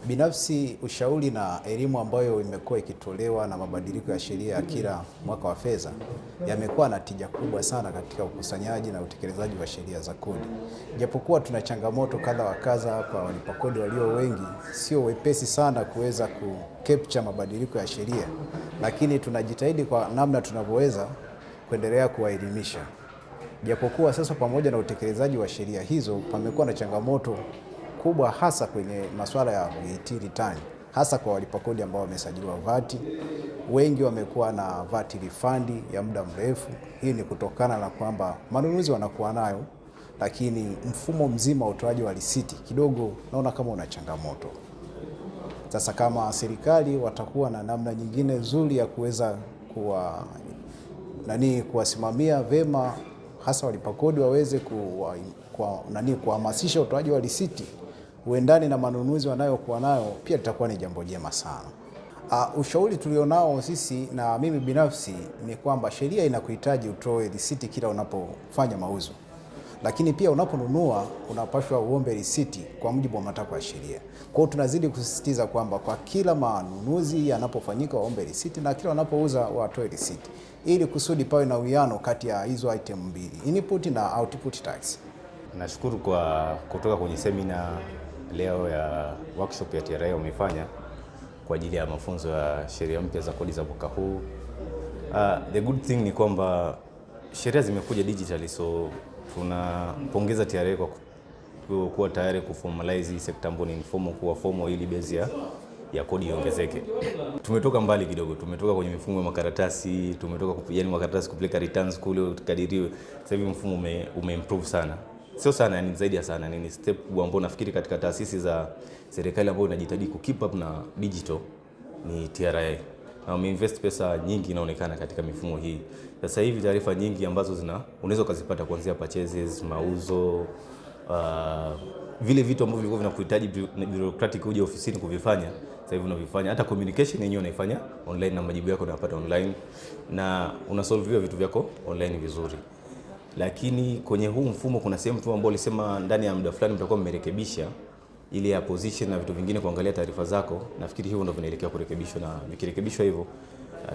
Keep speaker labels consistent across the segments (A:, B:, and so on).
A: Binafsi ushauri na elimu ambayo imekuwa ikitolewa na mabadiliko ya sheria ya kila mwaka wa fedha yamekuwa na tija kubwa sana katika ukusanyaji na utekelezaji wa sheria za kodi. Japokuwa tuna changamoto kadha wa kadha kwa walipa kodi walio wengi, sio wepesi sana kuweza kucapture mabadiliko ya sheria, lakini tunajitahidi kwa namna tunavyoweza kuendelea kuwaelimisha. Japokuwa sasa pamoja na utekelezaji wa sheria hizo pamekuwa na changamoto kubwa hasa kwenye masuala ya VAT return, hasa kwa walipa kodi ambao wamesajiliwa VAT. Wengi wamekuwa na VAT refund ya muda mrefu. Hii ni kutokana na kwamba manunuzi wanakuwa nayo, lakini mfumo mzima wa utoaji wa risiti kidogo naona kama una changamoto. Sasa kama serikali watakuwa na namna nyingine nzuri ya kuweza kuwasimamia vema hasa walipa kodi waweze kuhamasisha utoaji wa risiti uendane na manunuzi wanayokuwa nayo, pia litakuwa ni jambo jema sana. Ushauri tulionao sisi na mimi binafsi ni kwamba sheria inakuhitaji utoe risiti kila unapofanya mauzo, lakini pia unaponunua unapaswa uombe risiti kwa mujibu wa matakwa ya sheria. Kwa hiyo tunazidi kusisitiza kwamba kwa kila manunuzi yanapofanyika waombe risiti na kila wanapouza watoe risiti, ili kusudi pawe na uwiano kati ya hizo item mbili, input na output tax.
B: Nashukuru kwa kutoka kwenye semina leo ya workshop ya TRA umefanya kwa ajili ya mafunzo ya sheria mpya za kodi za mwaka huu. The good thing ni kwamba sheria zimekuja digitally, so tunapongeza TRA kwa kuwa tayari kuformalize sekta ambayo ni informal kuwa formal ili base ya kodi iongezeke. Tumetoka mbali kidogo, tumetoka kwenye mifumo ya makaratasi, tumetoka kupigania makaratasi kupeleka returns kule tukadiriwe. Sasa hivi mfumo umeimprove sana. Sio sana, ni zaidi ya sana, ni step kubwa ambayo nafikiri katika taasisi za serikali ambayo inajitahidi keep up na digital ni TRA. Na umeinvest pesa nyingi inaonekana katika mifumo hii. Sasa hivi taarifa nyingi ambazo unaweza kuzipata kuanzia purchases, mauzo, vile vitu ambavyo vilikuwa vinakuhitaji bureaucratic uje ofisini kuvifanya, sasa hivi unavifanya. Hata communication yenyewe unaifanya online na majibu yako unapata online na unasolve vitu vyako online vizuri. Lakini kwenye huu mfumo kuna sehemu tu ambayo ulisema ndani ya muda fulani mtakuwa mmerekebisha ile ya position na vitu vingine kuangalia taarifa zako. Nafikiri hivyo ndio vinaelekea kurekebishwa, na vikirekebishwa hivyo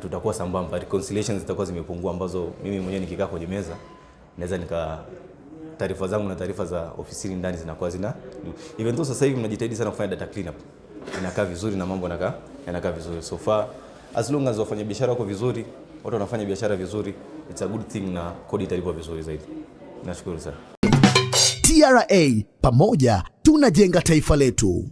B: tutakuwa sambamba. Reconciliations zitakuwa zimepungua ambazo mimi mwenyewe nikikaa kwenye meza naweza taarifa zangu na taarifa za ofisini ndani zinakuwa even though sasa hivi mnajitahidi sana kufanya data cleanup. Inakaa vizuri na mambo yanakaa vizuri. So far as long as wafanya biashara wako vizuri, watu wanafanya biashara vizuri, it's a good thing na kodi italipwa vizuri zaidi. Nashukuru sana.
C: TRA, pamoja tunajenga taifa letu.